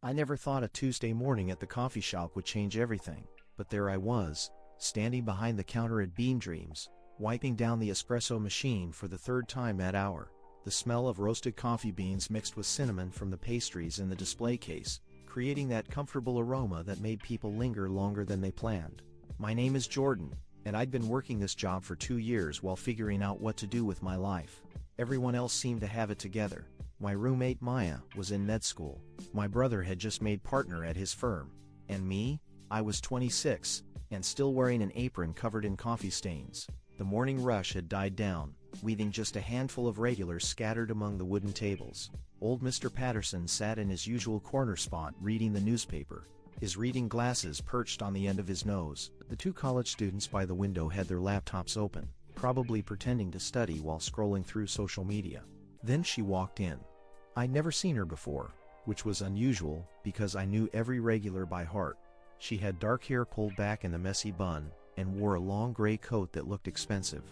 I never thought a Tuesday morning at the coffee shop would change everything, but there I was, standing behind the counter at Bean Dreams, wiping down the espresso machine for the third time that hour. The smell of roasted coffee beans mixed with cinnamon from the pastries in the display case, creating that comfortable aroma that made people linger longer than they planned. My name is Jordan, and I'd been working this job for 2 years while figuring out what to do with my life. Everyone else seemed to have it together. My roommate Maya was in med school. My brother had just made partner at his firm. And me? I was 26, and still wearing an apron covered in coffee stains. The morning rush had died down, leaving just a handful of regulars scattered among the wooden tables. Old Mr. Patterson sat in his usual corner spot reading the newspaper, his reading glasses perched on the end of his nose. The 2 college students by the window had their laptops open, probably pretending to study while scrolling through social media. Then she walked in. I'd never seen her before, which was unusual because I knew every regular by heart. She had dark hair pulled back in a messy bun, and wore a long gray coat that looked expensive.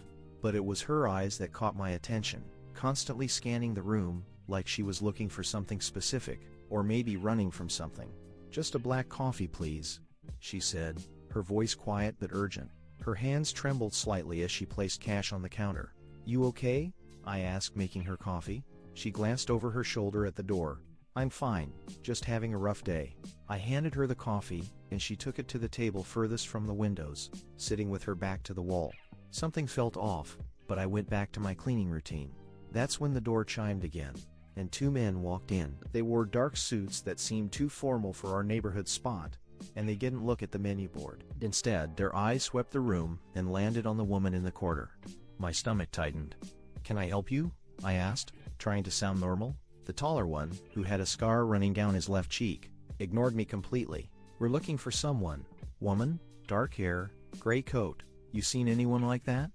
But it was her eyes that caught my attention, constantly scanning the room, like she was looking for something specific, or maybe running from something. "Just a black coffee, please," she said, her voice quiet but urgent. Her hands trembled slightly as she placed cash on the counter. "You okay?" I asked, making her coffee. She glanced over her shoulder at the door. "I'm fine, just having a rough day." I handed her the coffee, and she took it to the table furthest from the windows, sitting with her back to the wall. Something felt off, but I went back to my cleaning routine. That's when the door chimed again, and 2 men walked in. They wore dark suits that seemed too formal for our neighborhood spot, and they didn't look at the menu board. Instead, their eyes swept the room and landed on the woman in the corner. My stomach tightened. "Can I help you?" I asked, trying to sound normal. The taller one, who had a scar running down his left cheek, ignored me completely. "We're looking for someone." "Woman, dark hair, gray coat. You seen anyone like that?"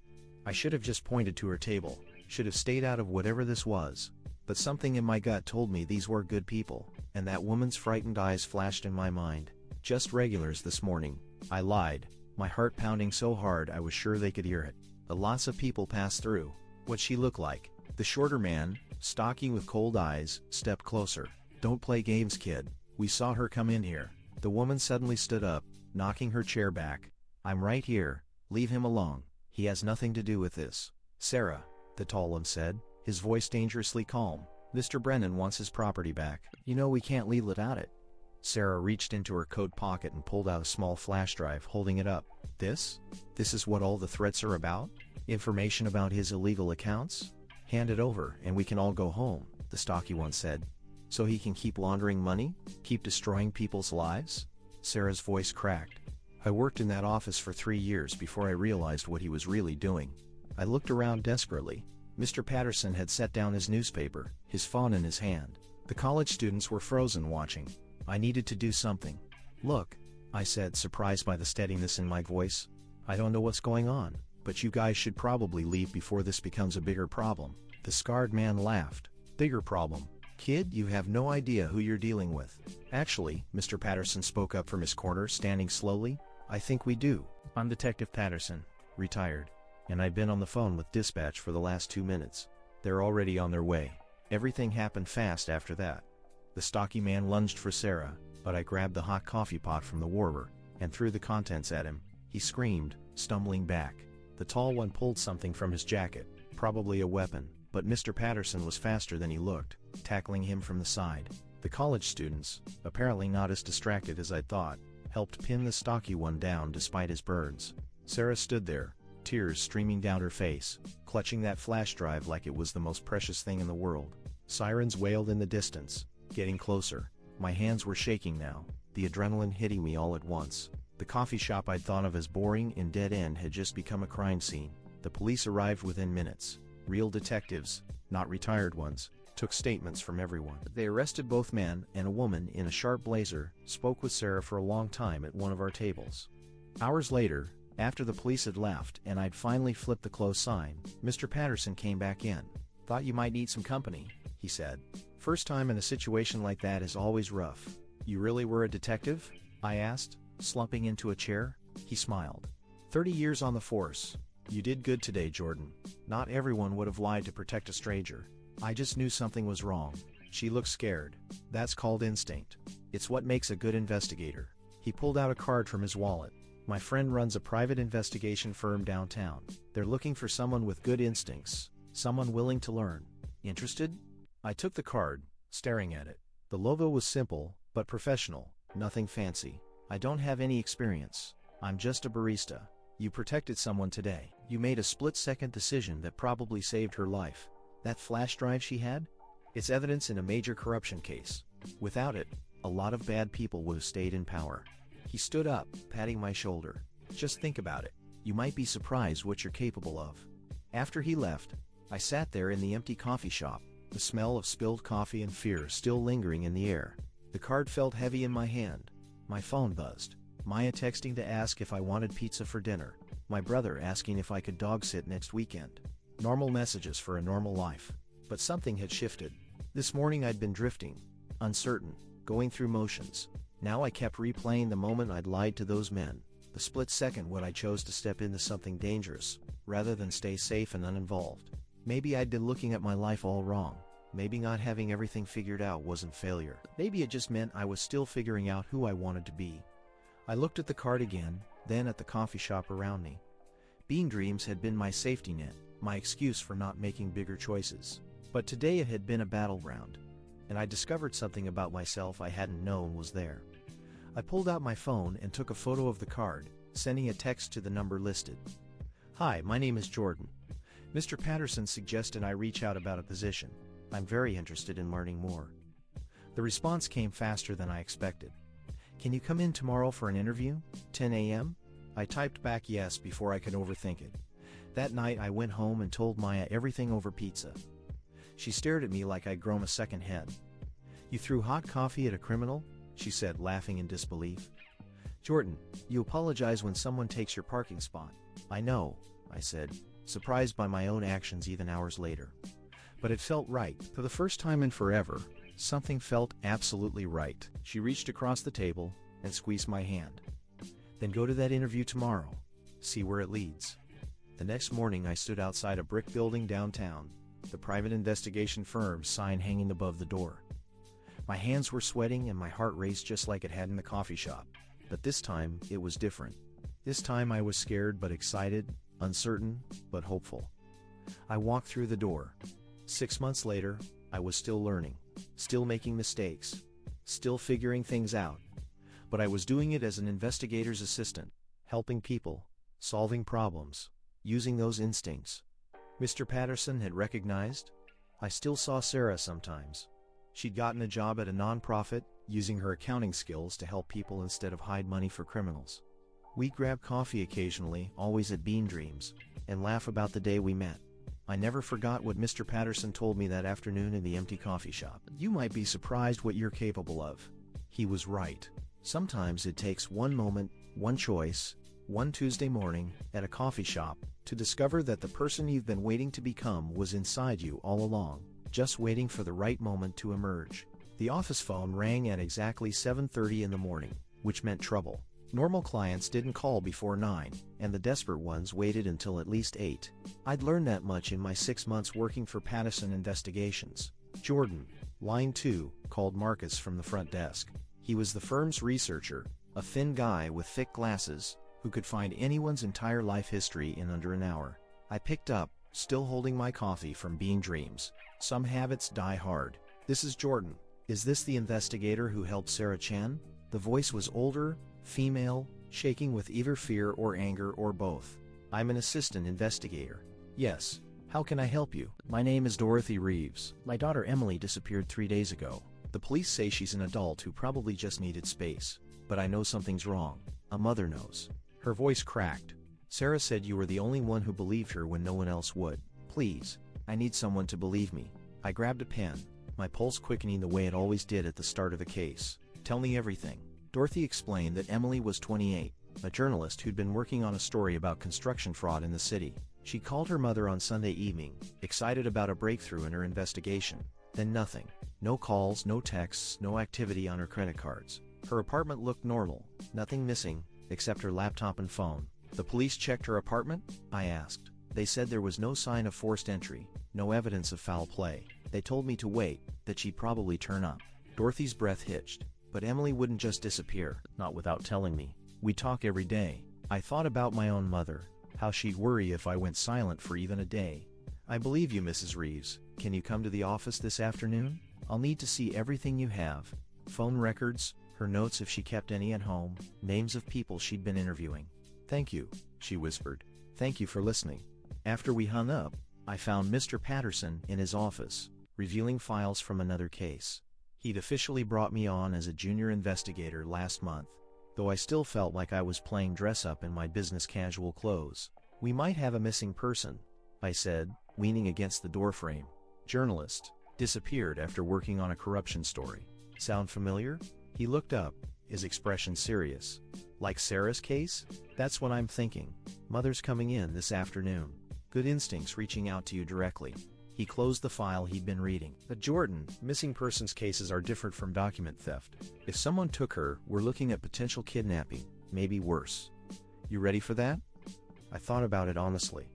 I should have just pointed to her table, should have stayed out of whatever this was. But something in my gut told me these were good people, and that woman's frightened eyes flashed in my mind. "Just regulars this morning," I lied, my heart pounding so hard I was sure they could hear it. Lots of people passed through. What'd she look like? The shorter man, stocky with cold eyes, stepped closer. "Don't play games, kid. We saw her come in here." The woman suddenly stood up, knocking her chair back. "I'm right here. Leave him alone. He has nothing to do with this." "Sarah," the tall one said, his voice dangerously calm, "Mr. Brennan wants his property back. You know we can't leave without it." Sarah reached into her coat pocket and pulled out a small flash drive, holding it up. This is what all the threats are about? Information about his illegal accounts? "Hand it over and we can all go home," the stocky one said. "So he can keep laundering money? Keep destroying people's lives?" Sarah's voice cracked. "I worked in that office for 3 years before I realized what he was really doing." I looked around desperately. Mr. Patterson had set down his newspaper, his phone in his hand. The college students were frozen watching. I needed to do something. "Look," I said, surprised by the steadiness in my voice. "I don't know what's going on, but you guys should probably leave before this becomes a bigger problem." The scarred man laughed. "Bigger problem? Kid, you have no idea who you're dealing with." "Actually," Mr. Patterson spoke up from his corner, standing slowly, "I think we do. I'm Detective Patterson, retired, and I've been on the phone with dispatch for the last 2 minutes. They're already on their way." Everything happened fast after that. The stocky man lunged for Sarah, but I grabbed the hot coffee pot from the warmer and threw the contents at him. He screamed, stumbling back. The tall one pulled something from his jacket, probably a weapon, but Mr. Patterson was faster than he looked, tackling him from the side. The college students, apparently not as distracted as I'd thought, helped pin the stocky one down despite his burns. Sarah stood there, tears streaming down her face, clutching that flash drive like it was the most precious thing in the world. Sirens wailed in the distance, getting closer. My hands were shaking now, the adrenaline hitting me all at once. The coffee shop I'd thought of as boring and dead-end had just become a crime scene. The police arrived within minutes. Real detectives, not retired ones, took statements from everyone. They arrested both men, and a woman in a sharp blazer spoke with Sarah for a long time at one of our tables. Hours later, after the police had left and I'd finally flipped the close sign, Mr. Patterson came back in. "Thought you might need some company," he said. "First time in a situation like that is always rough." "You really were a detective?" I asked, slumping into a chair. He smiled. 30 years on the force. You did good today, Jordan. Not everyone would have lied to protect a stranger. I just knew something was wrong." She looked scared. "That's called instinct." It's what makes a good investigator. He pulled out a card from his wallet. My friend runs a private investigation firm downtown. They're looking for someone with good instincts, someone willing to learn. Interested? I took the card, staring at it. The logo was simple, but professional, nothing fancy. I don't have any experience. I'm just a barista. You protected someone today. You made a split-second decision that probably saved her life. That flash drive she had? It's evidence in a major corruption case. Without it, a lot of bad people would have stayed in power. He stood up, patting my shoulder. Just think about it. You might be surprised what you're capable of. After he left, I sat there in the empty coffee shop, the smell of spilled coffee and fear still lingering in the air. The card felt heavy in my hand. My phone buzzed. Maya texting to ask if I wanted pizza for dinner. My brother asking if I could dog sit next weekend. Normal messages for a normal life. But something had shifted. This morning I'd been drifting, uncertain, going through motions. Now I kept replaying the moment I'd lied to those men, the split second when I chose to step into something dangerous, rather than stay safe and uninvolved. Maybe I'd been looking at my life all wrong. Maybe not having everything figured out wasn't failure. Maybe it just meant I was still figuring out who I wanted to be. I looked at the card again, then at the coffee shop around me. Bean Dreams had been my safety net, my excuse for not making bigger choices. But today it had been a battleground, and I discovered something about myself I hadn't known was there. I pulled out my phone and took a photo of the card, sending a text to the number listed. Hi, my name is Jordan. Mr. Patterson suggested I reach out about a position. I'm very interested in learning more. The response came faster than I expected. Can you come in tomorrow for an interview? 10 a.m.? I typed back yes before I could overthink it. That night I went home and told Maya everything over pizza. She stared at me like I'd grown a second head. You threw hot coffee at a criminal? She said, laughing in disbelief. Jordan, you apologize when someone takes your parking spot. I know, I said, surprised by my own actions even hours later. But it felt right. For the first time in forever, something felt absolutely right. She reached across the table and squeezed my hand. Then go to that interview tomorrow. See where it leads. The next morning I stood outside a brick building downtown, the private investigation firm's sign hanging above the door. My hands were sweating and my heart raced just like it had in the coffee shop. But this time, it was different. This time I was scared but excited, uncertain but hopeful. I walked through the door. 6 months later, I was still learning, still making mistakes, still figuring things out. But I was doing it as an investigator's assistant, helping people, solving problems, using those instincts. Mr. Patterson had recognized. I still saw Sarah sometimes. She'd gotten a job at a nonprofit, using her accounting skills to help people instead of hide money for criminals. We'd grab coffee occasionally, always at Bean Dreams, and laugh about the day we met. I never forgot what Mr. Patterson told me that afternoon in the empty coffee shop. You might be surprised what you're capable of. He was right. Sometimes it takes one moment, one choice, one Tuesday morning, at a coffee shop, to discover that the person you've been waiting to become was inside you all along, just waiting for the right moment to emerge. The office phone rang at exactly 7:30 in the morning, which meant trouble. Normal clients didn't call before 9, and the desperate ones waited until at least 8. I'd learned that much in my 6 months working for Patterson Investigations. Jordan, line 2, called Marcus from the front desk. He was the firm's researcher, a thin guy with thick glasses, who could find anyone's entire life history in under an hour. I picked up, still holding my coffee from Bean Dreams. Some habits die hard. This is Jordan. Is this the investigator who helped Sarah Chen? The voice was older, female, shaking with either fear or anger or both. I'm an assistant investigator. Yes. How can I help you? My name is Dorothy Reeves. My daughter Emily disappeared 3 days ago. The police say she's an adult who probably just needed space. But I know something's wrong. A mother knows. Her voice cracked. Sarah said you were the only one who believed her when no one else would. Please, I need someone to believe me. I grabbed a pen, my pulse quickening the way it always did at the start of the case. Tell me everything. Dorothy explained that Emily was 28, a journalist who'd been working on a story about construction fraud in the city. She called her mother on Sunday evening, excited about a breakthrough in her investigation. Then nothing. No calls, no texts, no activity on her credit cards. Her apartment looked normal, nothing missing, except her laptop and phone. The police checked her apartment? I asked. They said there was no sign of forced entry, no evidence of foul play. They told me to wait, that she'd probably turn up. Dorothy's breath hitched. But Emily wouldn't just disappear, not without telling me. We talk every day. I thought about my own mother, how she'd worry if I went silent for even a day. I believe you, Mrs. Reeves. Can you come to the office this afternoon? I'll need to see everything you have. Phone records, her notes if she kept any at home, names of people she'd been interviewing. Thank you, she whispered. Thank you for listening. After we hung up, I found Mr. Patterson in his office, reviewing files from another case. He'd officially brought me on as a junior investigator last month, though I still felt like I was playing dress-up in my business casual clothes. We might have a missing person, I said, leaning against the doorframe. Journalist, disappeared after working on a corruption story. Sound familiar? He looked up, his expression serious. Like Sarah's case? That's what I'm thinking. Mother's coming in this afternoon. Good instincts reaching out to you directly. He closed the file he'd been reading. But Jordan, missing persons cases are different from document theft. If someone took her, we're looking at potential kidnapping, maybe worse. You ready for that? I thought about it honestly.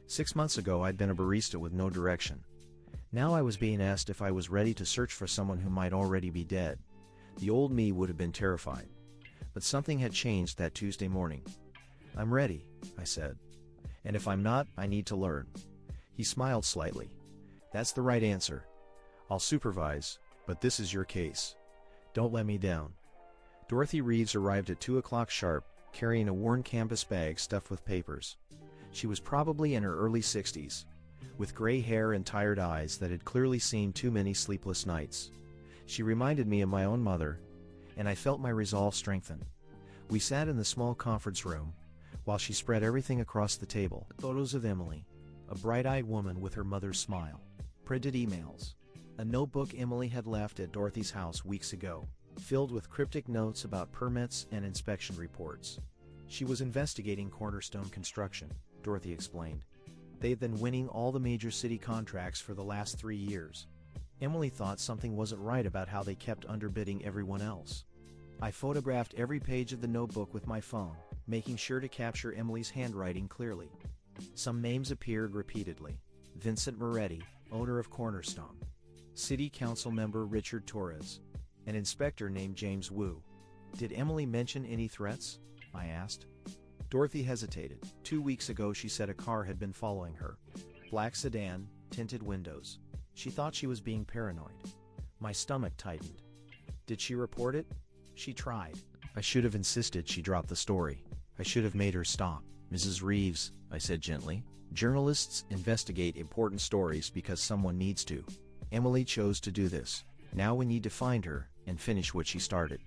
6 months ago I'd been a barista with no direction. Now I was being asked if I was ready to search for someone who might already be dead. The old me would have been terrified. But something had changed that Tuesday morning. I'm ready, I said. And if I'm not, I need to learn. He smiled slightly. That's the right answer. I'll supervise, but this is your case. Don't let me down. Dorothy Reeves arrived at 2 o'clock sharp, carrying a worn canvas bag stuffed with papers. She was probably in her early 60s, with gray hair and tired eyes that had clearly seen too many sleepless nights. She reminded me of my own mother, and I felt my resolve strengthen. We sat in the small conference room, while she spread everything across the table. Photos of Emily, a bright-eyed woman with her mother's smile. Printed emails. A notebook Emily had left at Dorothy's house weeks ago, filled with cryptic notes about permits and inspection reports. She was investigating Cornerstone Construction, Dorothy explained. They had been winning all the major city contracts for the last 3 years. Emily thought something wasn't right about how they kept underbidding everyone else. I photographed every page of the notebook with my phone, making sure to capture Emily's handwriting clearly. Some names appeared repeatedly. Vincent Moretti, owner of Cornerstone. City Council member Richard Torres. An inspector named James Wu. Did Emily mention any threats? I asked. Dorothy hesitated. 2 weeks ago she said a car had been following her. Black sedan, tinted windows. She thought she was being paranoid. My stomach tightened. Did she report it? She tried. I should have insisted she drop the story. I should have made her stop. Mrs. Reeves, I said gently, journalists investigate important stories because someone needs to. Emily chose to do this. Now we need to find her and finish what she started.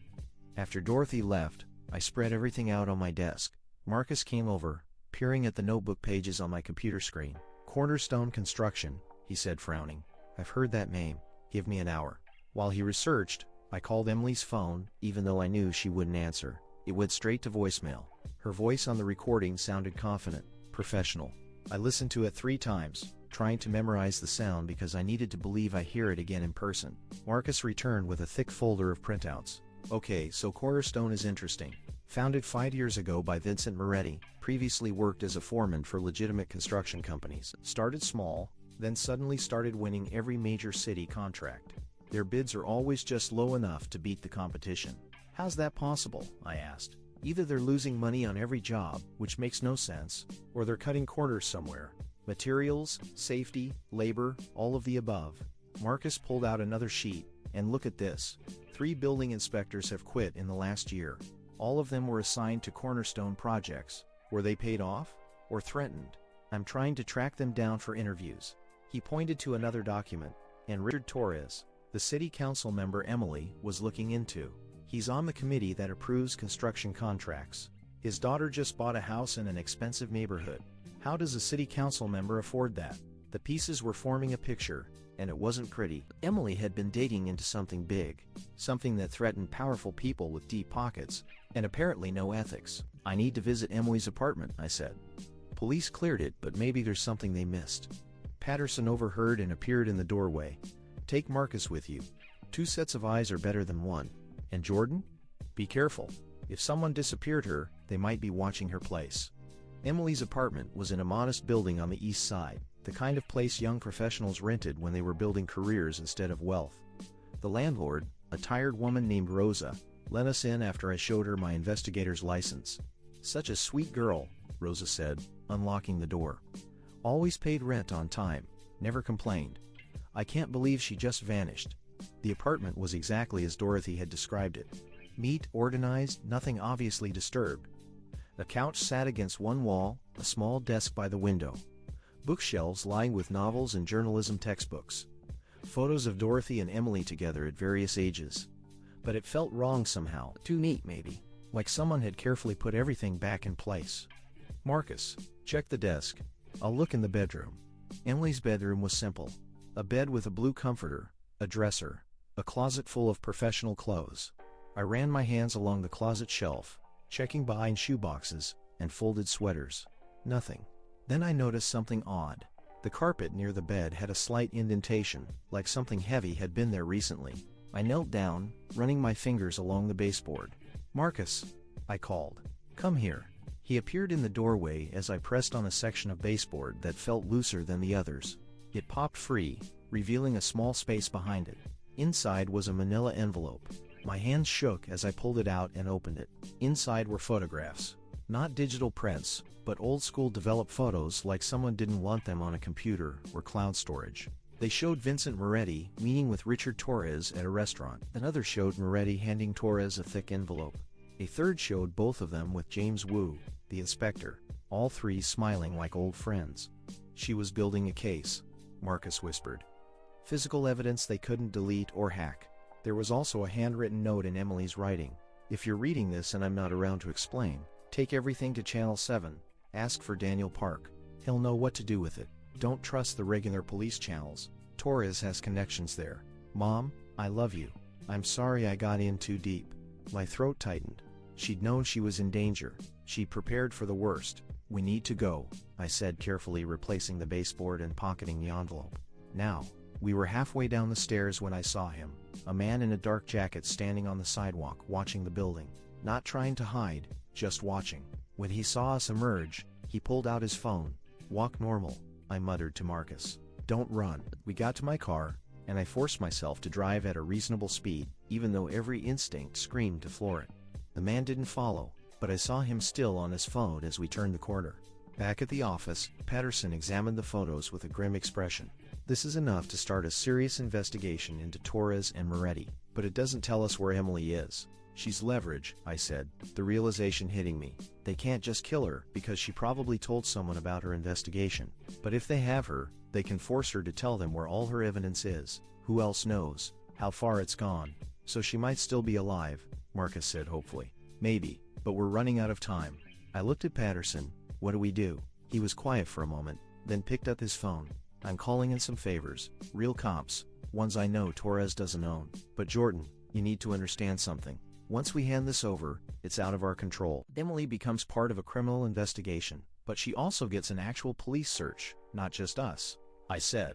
After Dorothy left, I spread everything out on my desk. Marcus came over, peering at the notebook pages on my computer screen. Cornerstone Construction, he said, frowning. I've heard that name. Give me an hour. While he researched, I called Emily's phone, even though I knew she wouldn't answer. It went straight to voicemail. Her voice on the recording sounded confident, professional. I listened to it 3 times, trying to memorize the sound because I needed to believe I hear it again in person. Marcus returned with a thick folder of printouts. Okay, so Cornerstone is interesting. Founded 5 years ago by Vincent Moretti, previously worked as a foreman for legitimate construction companies. Started small, then suddenly started winning every major city contract. Their bids are always just low enough to beat the competition. How's that possible? I asked. Either they're losing money on every job, which makes no sense, or they're cutting corners somewhere. Materials, safety, labor, all of the above. Marcus pulled out another sheet, and look at this. 3 building inspectors have quit in the last year. All of them were assigned to Cornerstone projects. Were they paid off? Or threatened? I'm trying to track them down for interviews. He pointed to another document, and Richard Torres, the city council member Emily was looking into. He's on the committee that approves construction contracts. His daughter just bought a house in an expensive neighborhood. How does a city council member afford that? The pieces were forming a picture, and it wasn't pretty. Emily had been dating into something big, something that threatened powerful people with deep pockets, and apparently no ethics. I need to visit Emily's apartment, I said. Police cleared it, but maybe there's something they missed. Patterson overheard and appeared in the doorway. Take Marcus with you. 2 sets of eyes are better than 1. And Jordan? Be careful. If someone disappeared her, they might be watching her place. Emily's apartment was in a modest building on the east side, the kind of place young professionals rented when they were building careers instead of wealth. The landlord, A tired woman named Rosa let us in after I showed her my investigator's license. Such a sweet girl, Rosa said, unlocking the door. Always paid rent on time, never complained. I can't believe she just vanished. The apartment was exactly as Dorothy had described it. Neat, organized, nothing obviously disturbed. A couch sat against one wall, a small desk by the window. Bookshelves lined with novels and journalism textbooks. Photos of Dorothy and Emily together at various ages. But it felt wrong somehow, too neat maybe, like someone had carefully put everything back in place. Marcus, check the desk. I'll look in the bedroom. Emily's bedroom was simple. A bed with a blue comforter, a dresser, a closet full of professional clothes. I ran my hands along the closet shelf, checking behind shoeboxes and folded sweaters. Nothing. Then I noticed something odd. The carpet near the bed had a slight indentation, like something heavy had been there recently. I knelt down, running my fingers along the baseboard. Marcus, I called. Come here. He appeared in the doorway as I pressed on a section of baseboard that felt looser than the others. It popped free, revealing a small space behind it. Inside was a manila envelope. My hands shook as I pulled it out and opened it. Inside were photographs. Not digital prints, but old-school developed photos like someone didn't want them on a computer or cloud storage. They showed Vincent Moretti meeting with Richard Torres at a restaurant. Another showed Moretti handing Torres a thick envelope. A third showed both of them with James Wu, the inspector, all three smiling like old friends. She was building a case, Marcus whispered. Physical evidence they couldn't delete or hack. There was also a handwritten note in Emily's writing. If you're reading this and I'm not around to explain, take everything to Channel 7. Ask for Daniel Park. He'll know what to do with it. Don't trust the regular police channels. Torres has connections there. Mom, I love you. I'm sorry I got in too deep. My throat tightened. She'd known she was in danger. She'd prepared for the worst. We need to go, I said, carefully replacing the baseboard and pocketing the envelope. Now, we were halfway down the stairs when I saw him. A man in a dark jacket standing on the sidewalk watching the building. Not trying to hide, just watching. When he saw us emerge, he pulled out his phone. Walk normal, I muttered to Marcus. Don't run. We got to my car, and I forced myself to drive at a reasonable speed, even though every instinct screamed to floor it. The man didn't follow, but I saw him still on his phone as we turned the corner. Back at the office, Patterson examined the photos with a grim expression. This is enough to start a serious investigation into Torres and Moretti, but it doesn't tell us where Emily is. She's leverage, I said, the realization hitting me. They can't just kill her because she probably told someone about her investigation. But if they have her, they can force her to tell them where all her evidence is. Who else knows how far it's gone? So she might still be alive, Marcus said hopefully. Maybe, but we're running out of time. I looked at Patterson. What do we do? He was quiet for a moment, then picked up his phone. I'm calling in some favors, real cops, ones I know Torres doesn't own. But Jordan, you need to understand something. Once we hand this over, it's out of our control. Emily becomes part of a criminal investigation, but she also gets an actual police search, not just us. I said.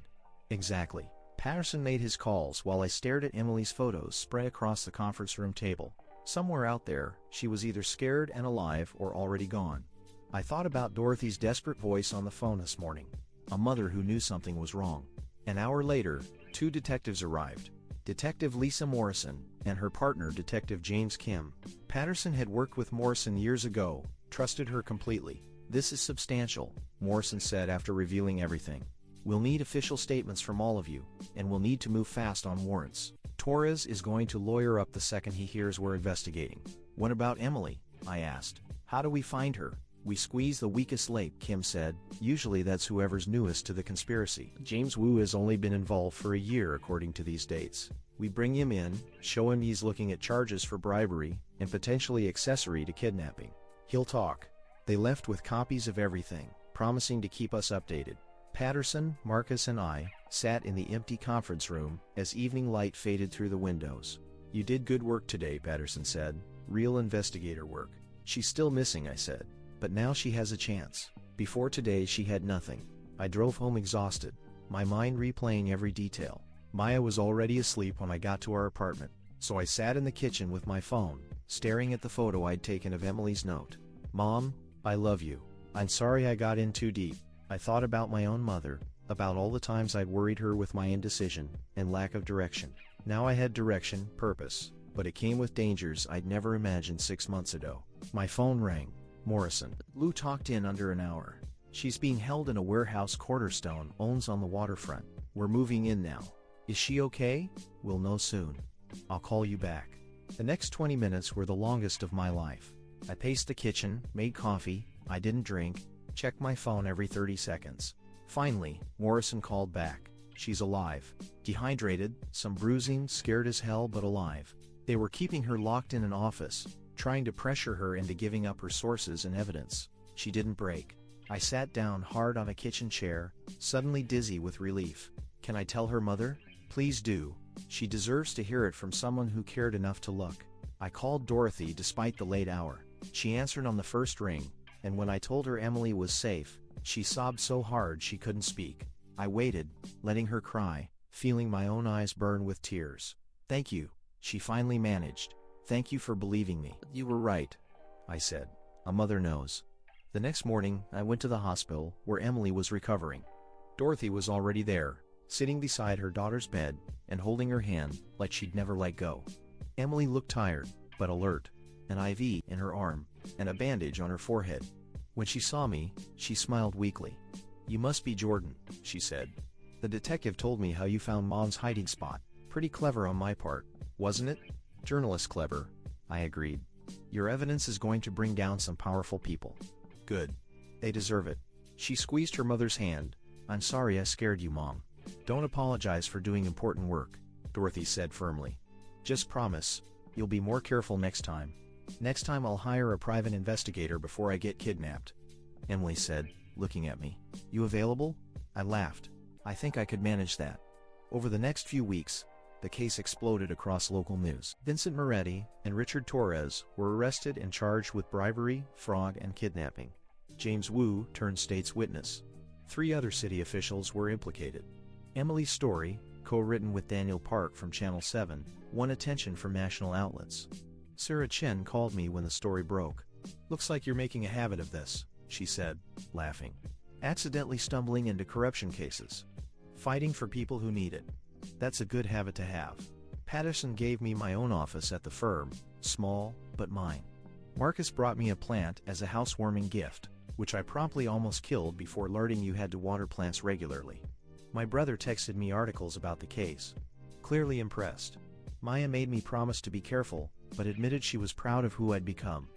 Exactly. Patterson made his calls while I stared at Emily's photos spread across the conference room table. Somewhere out there, she was either scared and alive or already gone. I thought about Dorothy's desperate voice on the phone this morning. A mother who knew something was wrong. An hour later, two detectives arrived. Detective Lisa Morrison and her partner Detective James Kim. Patterson had worked with Morrison years ago, trusted her completely. This is substantial, Morrison said after revealing everything. We'll need official statements from all of you, and we'll need to move fast on warrants. Torres is going to lawyer up the second he hears we're investigating. What about Emily? I asked. How do we find her? We squeeze the weakest link, Kim said. Usually that's whoever's newest to the conspiracy. James Wu has only been involved for a year according to these dates. We bring him in, show him he's looking at charges for bribery and potentially accessory to kidnapping. He'll talk. They left with copies of everything, promising to keep us updated. Patterson, Marcus and I sat in the empty conference room as evening light faded through the windows. You did good work today, Patterson said. Real investigator work. She's still missing, I said. But now she has a chance. Before today she had nothing. I drove home exhausted, my mind replaying every detail. Maya was already asleep when I got to our apartment, so I sat in the kitchen with my phone, staring at the photo I'd taken of Emily's note. Mom, I love you. I'm sorry I got in too deep. I thought about my own mother, about all the times I'd worried her with my indecision and lack of direction. Now I had direction, purpose, but it came with dangers I'd never imagined 6 months ago. My phone rang. Morrison. Lou talked in under an hour. She's being held in a warehouse Cornerstone owns on the waterfront. We're moving in now. Is she okay? We'll know soon. I'll call you back. The next 20 minutes were the longest of my life. I paced the kitchen, made coffee, I didn't drink, checked my phone every 30 seconds. Finally, Morrison called back. She's alive. Dehydrated, some bruising, scared as hell but alive. They were keeping her locked in an office, trying to pressure her into giving up her sources and evidence. She didn't break. I sat down hard on a kitchen chair, suddenly dizzy with relief. Can I tell her mother? Please do. She deserves to hear it from someone who cared enough to look. I called Dorothy despite the late hour. She answered on the first ring, and when I told her Emily was safe, she sobbed so hard she couldn't speak. I waited, letting her cry, feeling my own eyes burn with tears. Thank you, she finally managed. Thank you for believing me. You were right, I said. A mother knows. The next morning, I went to the hospital, where Emily was recovering. Dorothy was already there, sitting beside her daughter's bed, and holding her hand like she'd never let go. Emily looked tired, but alert, an IV in her arm, and a bandage on her forehead. When she saw me, she smiled weakly. You must be Jordan, she said. The detective told me how you found Mom's hiding spot. Pretty clever on my part, wasn't it? Journalist clever, I agreed. Your evidence is going to bring down some powerful people. Good. They deserve it. She squeezed her mother's hand. I'm sorry I scared you, Mom. Don't apologize for doing important work, Dorothy said firmly. Just promise, you'll be more careful next time. Next time I'll hire a private investigator before I get kidnapped. Emily said, looking at me. You available? I laughed. I think I could manage that. Over the next few weeks, the case exploded across local news. Vincent Moretti and Richard Torres were arrested and charged with bribery, fraud, and kidnapping. James Wu turned state's witness. 3 other city officials were implicated. Emily's story, co-written with Daniel Park from Channel 7, won attention from national outlets. Sarah Chen called me when the story broke. Looks like you're making a habit of this, she said, laughing. Accidentally stumbling into corruption cases. Fighting for people who need it. That's a good habit to have. Patterson gave me my own office at the firm, small, but mine. Marcus brought me a plant as a housewarming gift, which I promptly almost killed before learning you had to water plants regularly. My brother texted me articles about the case. Clearly impressed. Maya made me promise to be careful, but admitted she was proud of who I'd become.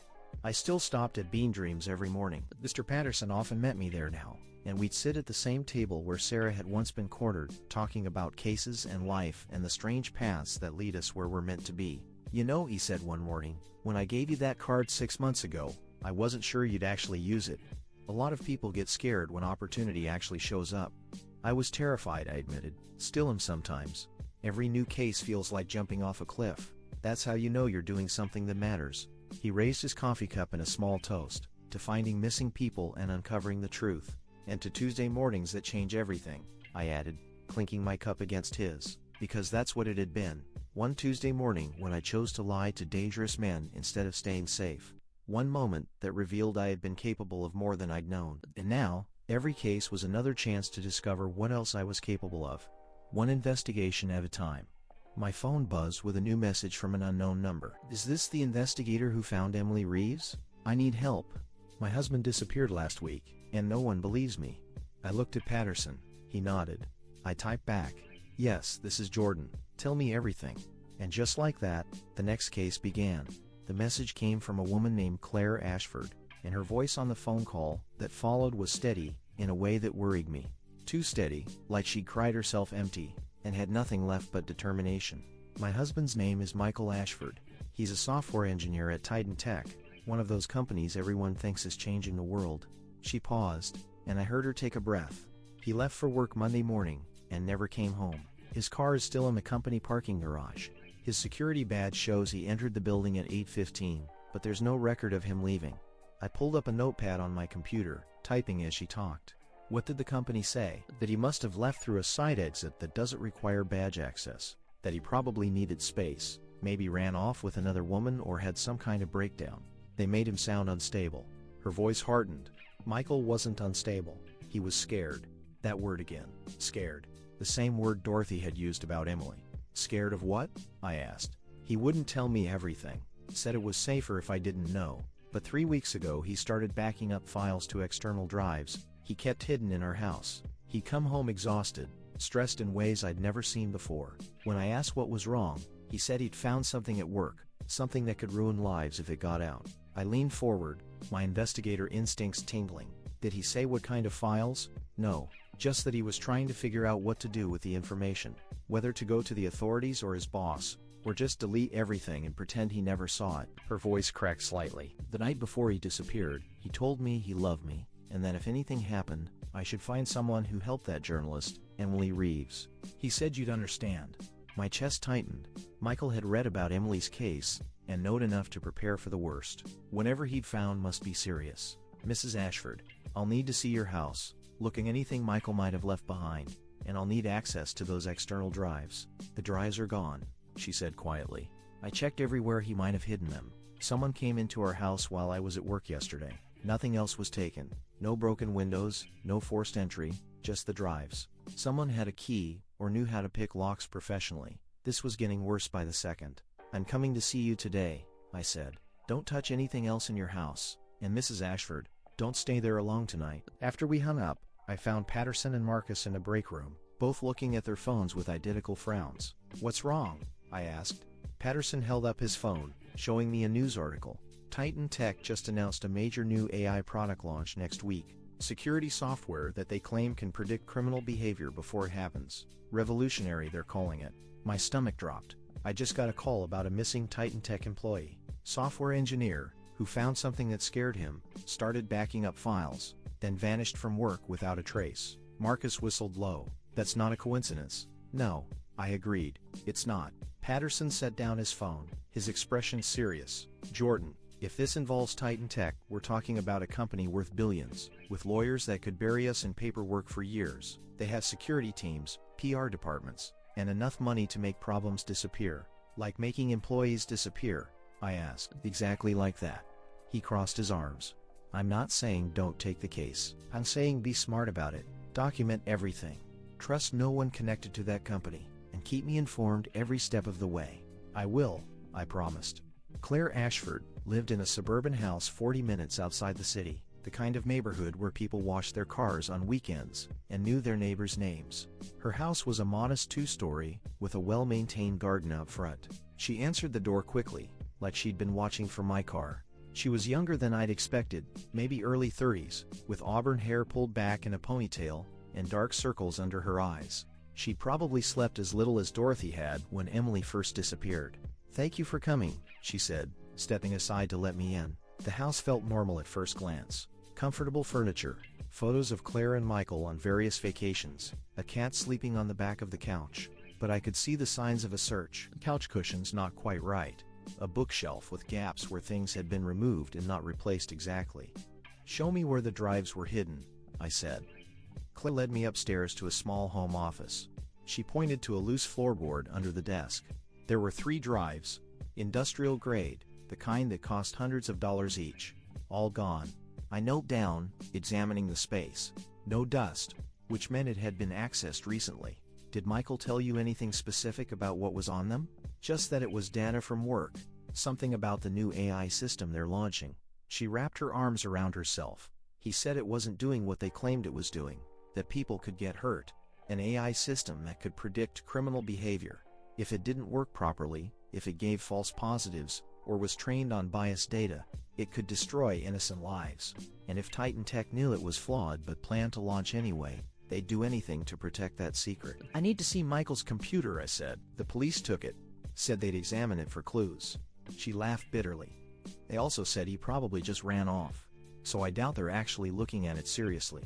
I still stopped at Bean Dreams every morning. Mr. Patterson often met me there now, and we'd sit at the same table where Sarah had once been cornered, talking about cases and life and the strange paths that lead us where we're meant to be. You know, he said one morning, when I gave you that card 6 months ago, I wasn't sure you'd actually use it. A lot of people get scared when opportunity actually shows up. I was terrified, I admitted. Still am sometimes. Every new case feels like jumping off a cliff. That's how you know you're doing something that matters. He raised his coffee cup in a small toast, to finding missing people and uncovering the truth. And to Tuesday mornings that change everything, I added, clinking my cup against his, because that's what it had been. One Tuesday morning when I chose to lie to dangerous men instead of staying safe. One moment that revealed I had been capable of more than I'd known. And now, every case was another chance to discover what else I was capable of. One investigation at a time. My phone buzzed with a new message from an unknown number. Is this the investigator who found Emily Reeves? I need help. My husband disappeared last week, and no one believes me. I looked at Patterson. He nodded. I typed back. Yes, this is Jordan. Tell me everything. And just like that, the next case began. The message came from a woman named Claire Ashford, and her voice on the phone call that followed was steady, in a way that worried me. Too steady, like she'd cried herself empty, and had nothing left but determination. My husband's name is Michael Ashford. He's a software engineer at Titan Tech, one of those companies everyone thinks is changing the world. She paused, and I heard her take a breath. He left for work Monday morning, and never came home. His car is still in the company parking garage. His security badge shows he entered the building at 8:15, but there's no record of him leaving. I pulled up a notepad on my computer, typing as she talked. What did the company say? That he must have left through a side exit that doesn't require badge access. That he probably needed space, maybe ran off with another woman or had some kind of breakdown. They made him sound unstable. Her voice hardened. Michael wasn't unstable. He was scared. That word again. Scared. The same word Dorothy had used about Emily. Scared of what? I asked. He wouldn't tell me everything. Said it was safer if I didn't know. But 3 weeks ago he started backing up files to external drives he kept hidden in our house. He'd come home exhausted, stressed in ways I'd never seen before. When I asked what was wrong, he said he'd found something at work, something that could ruin lives if it got out. I leaned forward, my investigator instincts tingling. Did he say what kind of files? No, just that he was trying to figure out what to do with the information, whether to go to the authorities or his boss, or just delete everything and pretend he never saw it. Her voice cracked slightly. The night before he disappeared, he told me he loved me, and that if anything happened, I should find someone who helped that journalist, Emily Reeves. He said you'd understand. My chest tightened. Michael had read about Emily's case, and known enough to prepare for the worst. Whatever he'd found must be serious. Mrs. Ashford, I'll need to see your house, looking anything Michael might have left behind, and I'll need access to those external drives. The drives are gone, she said quietly. I checked everywhere he might have hidden them. Someone came into our house while I was at work yesterday. Nothing else was taken. No broken windows, no forced entry, just the drives. Someone had a key, or knew how to pick locks professionally. This was getting worse by the second. I'm coming to see you today, I said. Don't touch anything else in your house. And Mrs. Ashford, don't stay there alone tonight. After we hung up, I found Patterson and Marcus in a break room, both looking at their phones with identical frowns. What's wrong? I asked. Patterson held up his phone, showing me a news article. Titan Tech just announced a major new AI product launch next week. Security software that they claim can predict criminal behavior before it happens. Revolutionary, they're calling it. My stomach dropped. I just got a call about a missing Titan Tech employee. Software engineer, who found something that scared him, started backing up files, then vanished from work without a trace. Marcus whistled low. That's not a coincidence. No, I agreed. It's not. Patterson set down his phone, his expression serious. Jordan, if this involves Titan Tech, we're talking about a company worth billions, with lawyers that could bury us in paperwork for years. They have security teams, PR departments, and enough money to make problems disappear. Like making employees disappear, I asked. Exactly like that. He crossed his arms. I'm not saying don't take the case. I'm saying be smart about it. Document everything. Trust no one connected to that company, and keep me informed every step of the way. I will, I promised. Claire Ashford lived in a suburban house 40 minutes outside the city, the kind of neighborhood where people washed their cars on weekends and knew their neighbors' names. Her house was a modest 2-story, with a well-maintained garden out front. She answered the door quickly, like she'd been watching for my car. She was younger than I'd expected, maybe early 30s, with auburn hair pulled back in a ponytail, and dark circles under her eyes. She'd probably slept as little as Dorothy had when Emily first disappeared. Thank you for coming, she said, stepping aside to let me in. The house felt normal at first glance. Comfortable furniture, photos of Claire and Michael on various vacations, a cat sleeping on the back of the couch. But I could see the signs of a search. Couch cushions not quite right. A bookshelf with gaps where things had been removed and not replaced exactly. Show me where the drives were hidden, I said. Claire led me upstairs to a small home office. She pointed to a loose floorboard under the desk. There were 3 drives, industrial grade, the kind that cost hundreds of dollars each. All gone. I knelt down, examining the space. No dust, which meant it had been accessed recently. Did Michael tell you anything specific about what was on them? Just that it was data from work, something about the new AI system they're launching. She wrapped her arms around herself. He said it wasn't doing what they claimed it was doing, that people could get hurt. An AI system that could predict criminal behavior. If it didn't work properly, if it gave false positives, or was trained on biased data, it could destroy innocent lives. And if Titan Tech knew it was flawed but planned to launch anyway, they'd do anything to protect that secret. I need to see Michael's computer, I said. The police took it, said they'd examine it for clues. She laughed bitterly. They also said he probably just ran off. So I doubt they're actually looking at it seriously.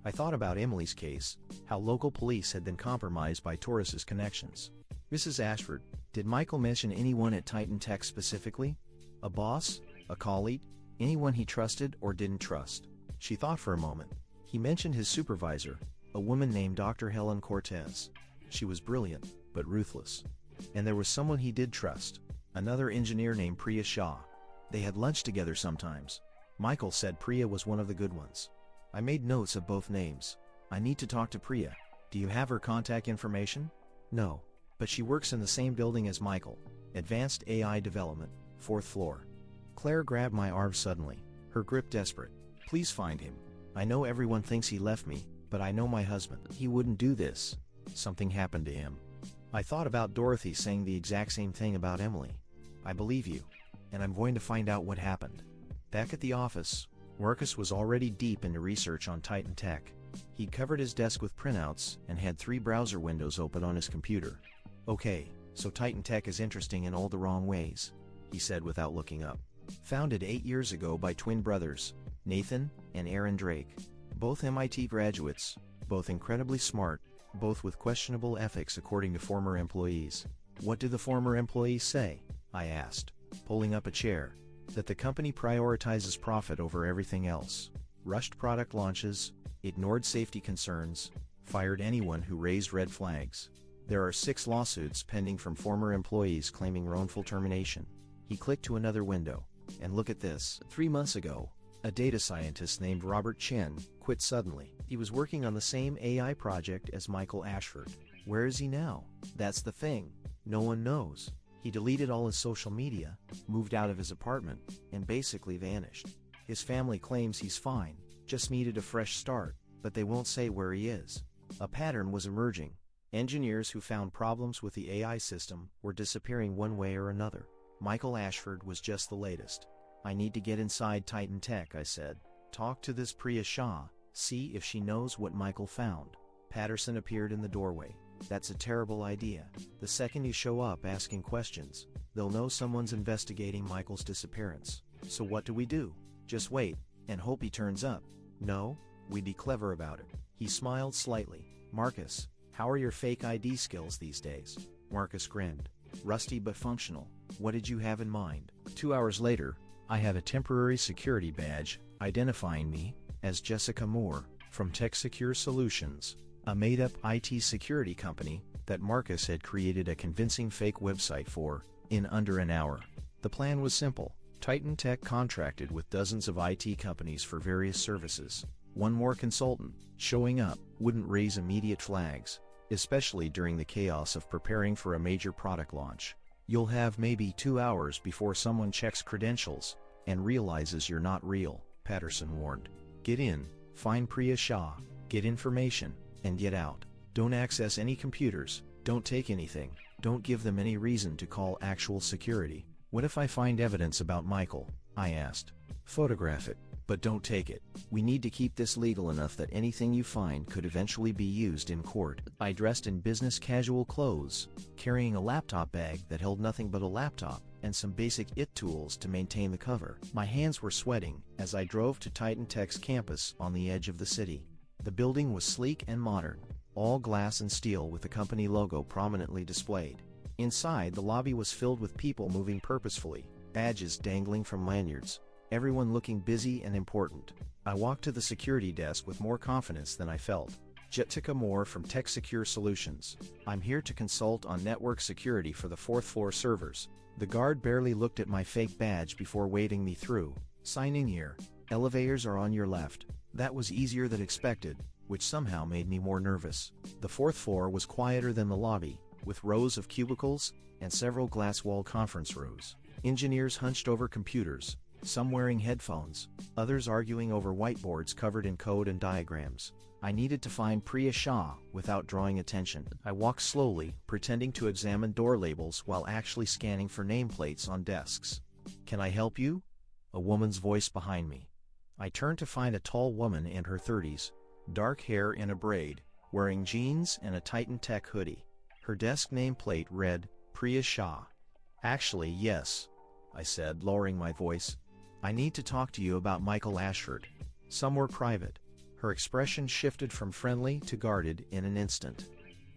I thought about Emily's case, how local police had been compromised by Torres's connections. Mrs. Ashford, did Michael mention anyone at Titan Tech specifically? A boss? A colleague? Anyone he trusted or didn't trust? She thought for a moment. He mentioned his supervisor, a woman named Dr. Helen Cortez. She was brilliant, but ruthless. And there was someone he did trust, another engineer named Priya Shah. They had lunch together sometimes. Michael said Priya was one of the good ones. I made notes of both names. I need to talk to Priya. Do you have her contact information? No, But she works in the same building as Michael. Advanced AI development, 4th floor. Claire grabbed my arm suddenly, her grip desperate. Please find him. I know everyone thinks he left me, but I know my husband. He wouldn't do this. Something happened to him. I thought about Dorothy saying the exact same thing about Emily. I believe you. And I'm going to find out what happened. Back at the office, Marcus was already deep into research on Titan Tech. He'd covered his desk with printouts and had 3 browser windows open on his computer. Okay, so Titan Tech is interesting in all the wrong ways, he said without looking up. Founded 8 years ago by twin brothers, Nathan and Aaron Drake. Both MIT graduates, both incredibly smart, both with questionable ethics according to former employees. What do the former employees say? I asked, pulling up a chair. That the company prioritizes profit over everything else. Rushed product launches, ignored safety concerns, fired anyone who raised red flags. There are 6 lawsuits pending from former employees claiming wrongful termination. He clicked to another window. And look at this. 3 months ago, a data scientist named Robert Chen quit suddenly. He was working on the same AI project as Michael Ashford. Where is he now? That's the thing. No one knows. He deleted all his social media, moved out of his apartment, and basically vanished. His family claims he's fine, just needed a fresh start, but they won't say where he is. A pattern was emerging. Engineers who found problems with the AI system were disappearing one way or another. Michael Ashford was just the latest. I need to get inside Titan Tech, I said. Talk to this Priya Shah, see if she knows what Michael found. Patterson appeared in the doorway. That's a terrible idea. The second you show up asking questions, they'll know someone's investigating Michael's disappearance. So what do? Just wait, and hope he turns up. No, we'd be clever about it. He smiled slightly. Marcus, how are your fake ID skills these days? Marcus grinned. Rusty but functional. What did you have in mind? 2 hours later, I had a temporary security badge identifying me as Jessica Moore from TechSecure Solutions, a made-up IT security company that Marcus had created a convincing fake website for in under an hour. The plan was simple. Titan Tech contracted with dozens of IT companies for various services. One more consultant showing up wouldn't raise immediate flags, especially during the chaos of preparing for a major product launch. You'll have maybe 2 hours before someone checks credentials and realizes you're not real, Patterson warned. Get in, find Priya Shah, get information, and get out. Don't access any computers, don't take anything, don't give them any reason to call actual security. What if I find evidence about Michael? I asked. Photograph it, but don't take it. We need to keep this legal enough that anything you find could eventually be used in court. I dressed in business casual clothes, carrying a laptop bag that held nothing but a laptop and some basic IT tools to maintain the cover. My hands were sweating as I drove to Titan Tech's campus on the edge of the city. The building was sleek and modern, all glass and steel with the company logo prominently displayed. Inside, the lobby was filled with people moving purposefully, badges dangling from lanyards, everyone looking busy and important. I walked to the security desk with more confidence than I felt. Jessica Moore from TechSecure Solutions. I'm here to consult on network security for the 4th floor servers. The guard barely looked at my fake badge before waving me through. Sign in here. Elevators are on your left. That was easier than expected, which somehow made me more nervous. The 4th floor was quieter than the lobby, with rows of cubicles and several glass-walled conference rooms. Engineers hunched over computers, some wearing headphones, others arguing over whiteboards covered in code and diagrams. I needed to find Priya Shah without drawing attention. I walked slowly, pretending to examine door labels while actually scanning for nameplates on desks. Can I help you? A woman's voice behind me. I turned to find a tall woman in her 30s, dark hair in a braid, wearing jeans and a Titan Tech hoodie. Her desk nameplate read, Priya Shah. Actually, yes, I said, lowering my voice. I need to talk to you about Michael Ashford. Somewhere private. Her expression shifted from friendly to guarded in an instant.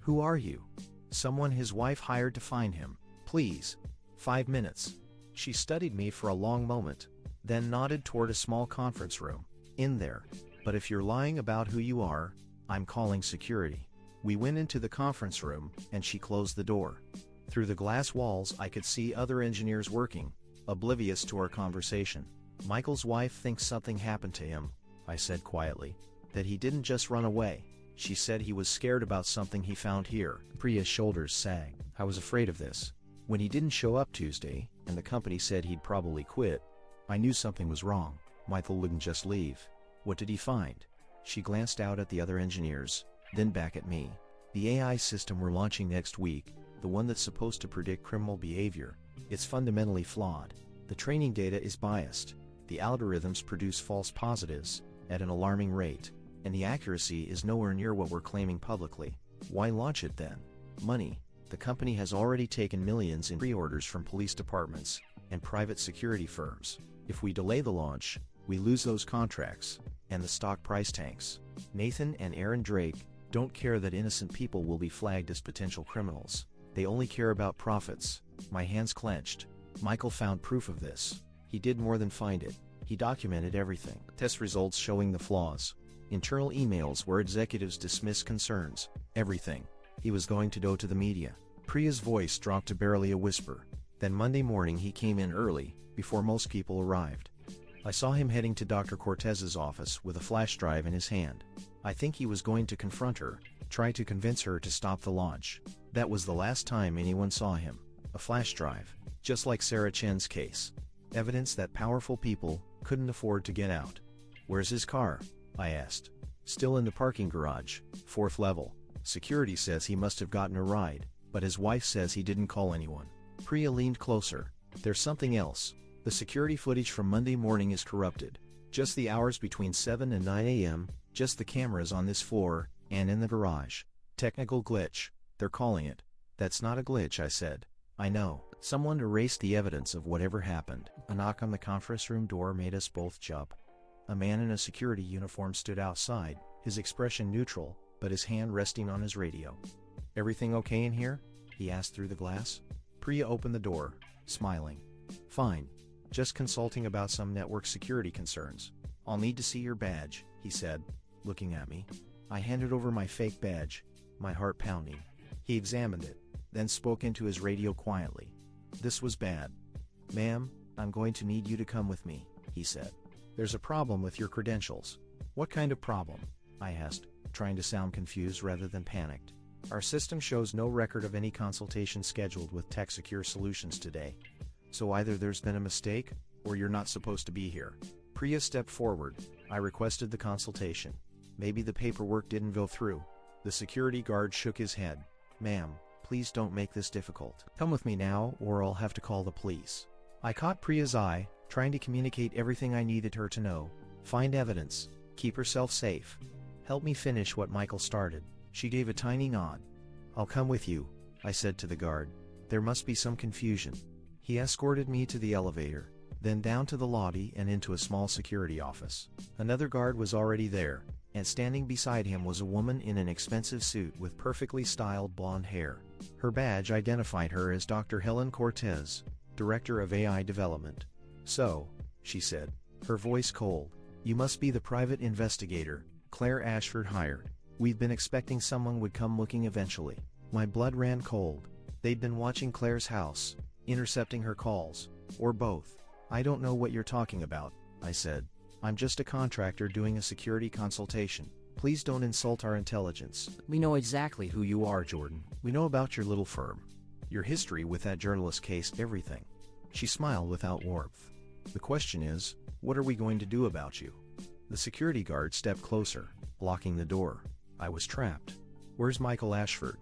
Who are you? Someone his wife hired to find him. Please. 5 minutes. She studied me for a long moment, then nodded toward a small conference room. In there. But if you're lying about who you are, I'm calling security. We went into the conference room, and she closed the door. Through the glass walls I could see other engineers working, oblivious to our conversation. Michael's wife thinks something happened to him, I said quietly. That he didn't just run away. She said he was scared about something he found here. Priya's shoulders sagged. I was afraid of this. When he didn't show up Tuesday, and the company said he'd probably quit, I knew something was wrong. Michael wouldn't just leave. What did he find? She glanced out at the other engineers, then back at me. The AI system we're launching next week, the one that's supposed to predict criminal behavior, it's fundamentally flawed. The training data is biased. The algorithms produce false positives at an alarming rate, and the accuracy is nowhere near what we're claiming publicly. Why launch it then? Money. The company has already taken millions in pre-orders from police departments and private security firms. If we delay the launch, we lose those contracts, and the stock price tanks. Nathan and Aaron Drake don't care that innocent people will be flagged as potential criminals. They only care about profits. My hands clenched. Michael found proof of this. He did more than find it. He documented everything. Test results showing the flaws. Internal emails where executives dismissed concerns. Everything. He was going to go to the media. Priya's voice dropped to barely a whisper. Then Monday morning he came in early, before most people arrived. I saw him heading to Dr. Cortez's office with a flash drive in his hand. I think he was going to confront her, try to convince her to stop the launch. That was the last time anyone saw him. A flash drive, just like Sarah Chen's case. Evidence that powerful people couldn't afford to get out. Where's his car? I asked. Still in the parking garage, 4th level. Security says he must have gotten a ride, but his wife says he didn't call anyone. Priya leaned closer. There's something else. The security footage from Monday morning is corrupted. Just the hours between 7 and 9 a.m., just the cameras on this floor, and in the garage. Technical glitch, they're calling it. That's not a glitch, I said. I know. Someone erased the evidence of whatever happened. A knock on the conference room door made us both jump. A man in a security uniform stood outside, his expression neutral, but his hand resting on his radio. Everything okay in here? He asked through the glass. Priya opened the door, smiling. Fine. Just consulting about some network security concerns. I'll need to see your badge, he said, looking at me. I handed over my fake badge, my heart pounding. He examined it, then spoke into his radio quietly. This was bad. Ma'am, I'm going to need you to come with me, he said. There's a problem with your credentials. What kind of problem? I asked, trying to sound confused rather than panicked. Our system shows no record of any consultation scheduled with Tech Secure Solutions today. So either there's been a mistake, or you're not supposed to be here. Priya stepped forward. I requested the consultation. Maybe the paperwork didn't go through. The security guard shook his head. Ma'am, please don't make this difficult. Come with me now, or I'll have to call the police. I caught Priya's eye, trying to communicate everything I needed her to know. Find evidence. Keep herself safe. Help me finish what Michael started. She gave a tiny nod. I'll come with you, I said to the guard. There must be some confusion. He escorted me to the elevator, then down to the lobby and into a small security office. Another guard was already there, and standing beside him was a woman in an expensive suit with perfectly styled blonde hair. Her badge identified her as Dr. Helen Cortez, Director of AI Development. So, she said, her voice cold, you must be the private investigator Claire Ashford hired. We've been expecting someone would come looking eventually. My blood ran cold. They'd been watching Claire's house, intercepting her calls, or both. I don't know what you're talking about, I said. I'm just a contractor doing a security consultation. Please don't insult our intelligence. We know exactly who you are, Jordan. We know about your little firm, your history with that journalist case, everything. She smiled without warmth. The question is, what are we going to do about you? The security guard stepped closer, blocking the door. I was trapped. Where's Michael Ashford?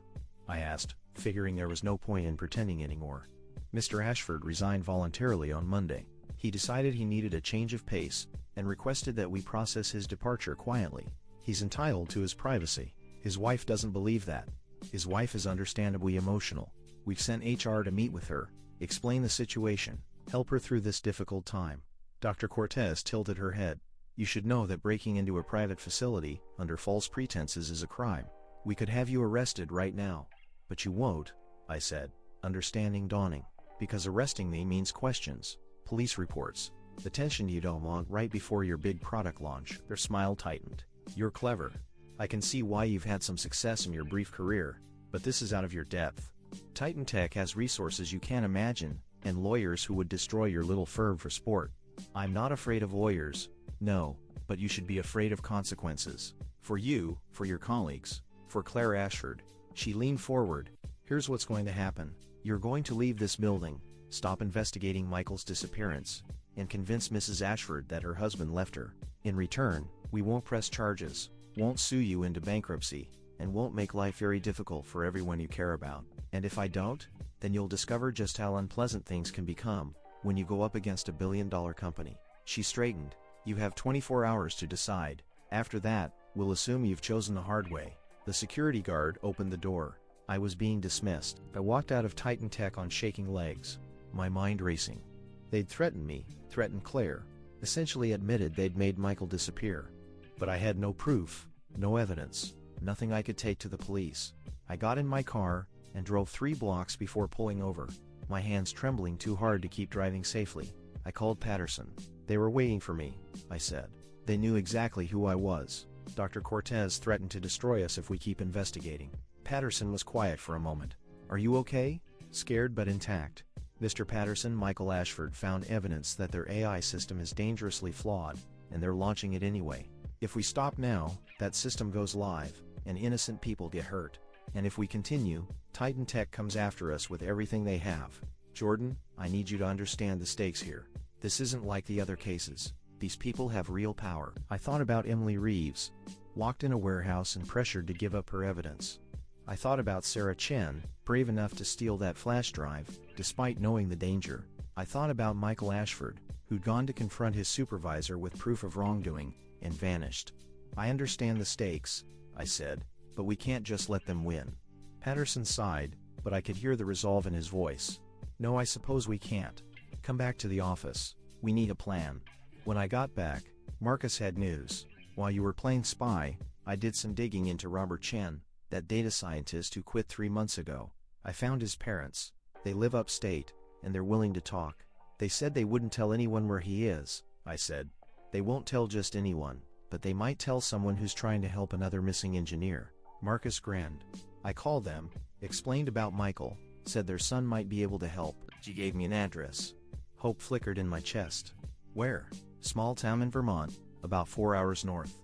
I asked, figuring there was no point in pretending anymore. Mr. Ashford resigned voluntarily on Monday. He decided he needed a change of pace, and requested that we process his departure quietly. He's entitled to his privacy. His wife doesn't believe that. His wife is understandably emotional. We've sent HR to meet with her, explain the situation, help her through this difficult time. Dr. Cortez tilted her head. You should know that breaking into a private facility under false pretenses is a crime. We could have you arrested right now. But you won't, I said, understanding dawning. Because arresting me means questions, police reports, the tension you don't want right before your big product launch. Their smile tightened. You're clever. I can see why you've had some success in your brief career, but this is out of your depth. Titan Tech has resources you can't imagine, and lawyers who would destroy your little firm for sport. I'm not afraid of lawyers, no, but you should be afraid of consequences. For you, for your colleagues, for Claire Ashford. She leaned forward. Here's what's going to happen. You're going to leave this building, stop investigating Michael's disappearance, and convince Mrs. Ashford that her husband left her. In return, we won't press charges, won't sue you into bankruptcy, and won't make life very difficult for everyone you care about. And if I don't, then you'll discover just how unpleasant things can become when you go up against a billion-dollar company. She straightened. You have 24 hours to decide. After that, we'll assume you've chosen the hard way. The security guard opened the door. I was being dismissed. I walked out of Titan Tech on shaking legs, my mind racing. They'd threatened me, threatened Claire, essentially admitted they'd made Michael disappear. But I had no proof, no evidence, nothing I could take to the police. I got in my car and drove 3 blocks before pulling over, my hands trembling too hard to keep driving safely. I called Patterson. They were waiting for me, I said. They knew exactly who I was. Dr. Cortez threatened to destroy us if we keep investigating. Patterson was quiet for a moment. Are you okay? Scared but intact. Mr. Patterson, Michael Ashford found evidence that their AI system is dangerously flawed, and they're launching it anyway. If we stop now, that system goes live, and innocent people get hurt. And if we continue, Titan Tech comes after us with everything they have. Jordan, I need you to understand the stakes here. This isn't like the other cases. These people have real power. I thought about Emily Reeves, locked in a warehouse and pressured to give up her evidence. I thought about Sarah Chen, brave enough to steal that flash drive, despite knowing the danger. I thought about Michael Ashford, who'd gone to confront his supervisor with proof of wrongdoing, and vanished. I understand the stakes, I said, but we can't just let them win. Patterson sighed, but I could hear the resolve in his voice. No, I suppose we can't. Come back to the office. We need a plan. When I got back, Marcus had news. While you were playing spy, I did some digging into Robert Chen, that data scientist who quit 3 months ago. I found his parents. They live upstate, and they're willing to talk. They said they wouldn't tell anyone where he is, I said. They won't tell just anyone, but they might tell someone who's trying to help another missing engineer. Marcus grinned. I called them, explained about Michael, said their son might be able to help. She gave me an address. Hope flickered in my chest. Where? Small town in Vermont, about 4 hours north.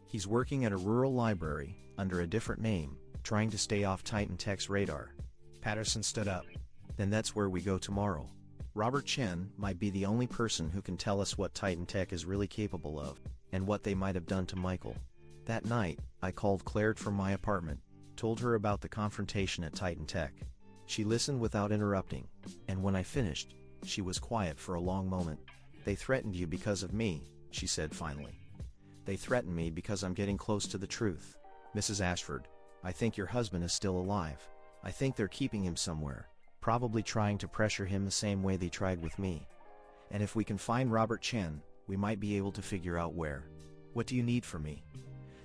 He's working at a rural library, under a different name, trying to stay off Titan Tech's radar. Patterson stood up. Then that's where we go tomorrow. Robert Chen might be the only person who can tell us what Titan Tech is really capable of, and what they might have done to Michael. That night, I called Claire from my apartment, told her about the confrontation at Titan Tech. She listened without interrupting, and when I finished, she was quiet for a long moment. They threatened you because of me, she said finally. They threatened me because I'm getting close to the truth. Mrs. Ashford, I think your husband is still alive. I think they're keeping him somewhere, probably trying to pressure him the same way they tried with me. And if we can find Robert Chen, we might be able to figure out where. What do you need from me?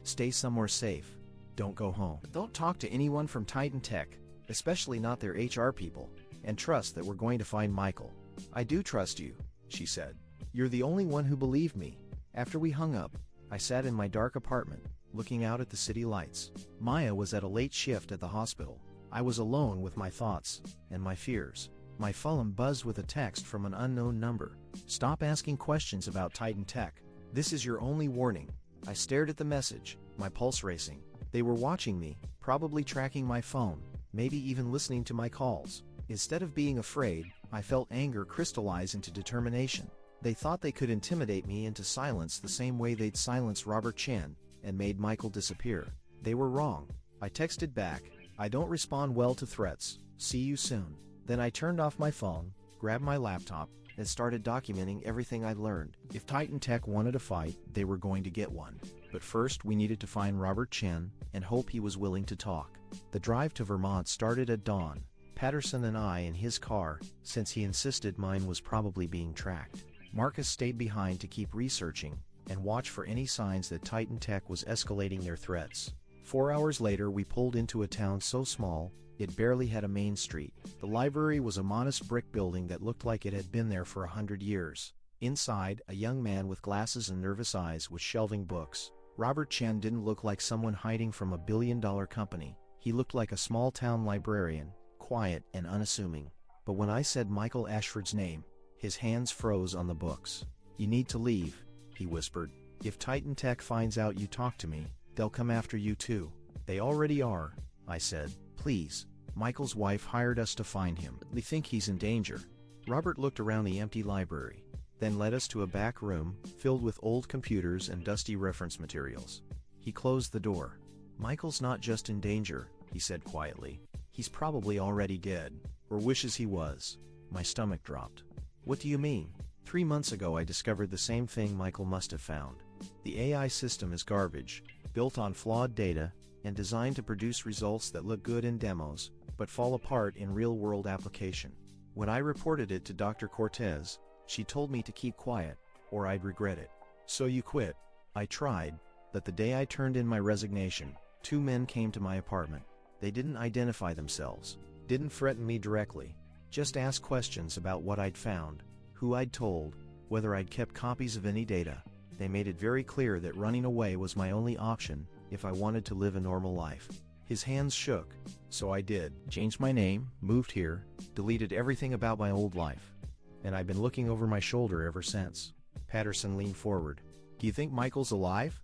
Stay somewhere safe. Don't go home. Don't talk to anyone from Titan Tech, especially not their HR people, and trust that we're going to find Michael. I do trust you, she said. You're the only one who believed me. After we hung up, I sat in my dark apartment, looking out at the city lights. Maya was at a late shift at the hospital. I was alone with my thoughts and my fears. My phone buzzed with a text from an unknown number. Stop asking questions about Titan Tech. This is your only warning. I stared at the message, my pulse racing. They were watching me, probably tracking my phone, maybe even listening to my calls. Instead of being afraid, I felt anger crystallize into determination. They thought they could intimidate me into silence the same way they'd silenced Robert Chen and made Michael disappear. They were wrong. I texted back, I don't respond well to threats. See you soon. Then I turned off my phone, grabbed my laptop, and started documenting everything I'd learned. If Titan Tech wanted a fight, they were going to get one. But first we needed to find Robert Chen and hope he was willing to talk. The drive to Vermont started at dawn. Patterson and I in his car, since he insisted mine was probably being tracked. Marcus stayed behind to keep researching and watch for any signs that Titan Tech was escalating their threats. 4 hours later we pulled into a town so small, it barely had a main street. The library was a modest brick building that looked like it had been there for 100 years. Inside, a young man with glasses and nervous eyes was shelving books. Robert Chen didn't look like someone hiding from a billion-dollar company. He looked like a small-town librarian, quiet and unassuming. But when I said Michael Ashford's name, his hands froze on the books. You need to leave, he whispered. If Titan Tech finds out you talked to me, They'll come after you too. They already are, I said. Please. Michael's wife hired us to find him. We think he's in danger. Robert looked around the empty library, then led us to a back room filled with old computers and dusty reference materials. He closed the door. Michael's not just in danger, he said quietly. He's probably already dead, or wishes he was. My stomach dropped. What do you mean? 3 months ago I discovered the same thing Michael must have found. The AI system is garbage, built on flawed data, and designed to produce results that look good in demos, but fall apart in real-world application. When I reported it to Dr. Cortez, she told me to keep quiet, or I'd regret it. So you quit? I tried, but the day I turned in my resignation, 2 men came to my apartment. They didn't identify themselves, didn't threaten me directly, just asked questions about what I'd found, who I'd told, whether I'd kept copies of any data. They made it very clear that running away was my only option if I wanted to live a normal life. His hands shook, so I did. Changed my name, moved here, deleted everything about my old life. And I've been looking over my shoulder ever since. Patterson leaned forward. Do you think Michael's alive?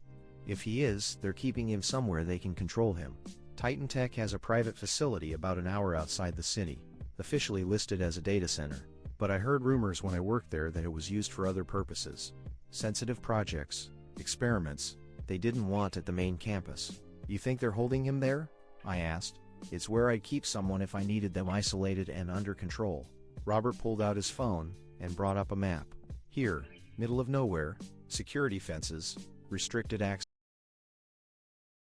If he is, they're keeping him somewhere they can control him. Titan Tech has a private facility about an hour outside the city, officially listed as a data center. But I heard rumors when I worked there that it was used for other purposes. Sensitive projects, experiments, they didn't want at the main campus. You think they're holding him there? I asked. It's where I'd keep someone if I needed them isolated and under control. Robert pulled out his phone and brought up a map. Here, middle of nowhere, security fences, restricted access.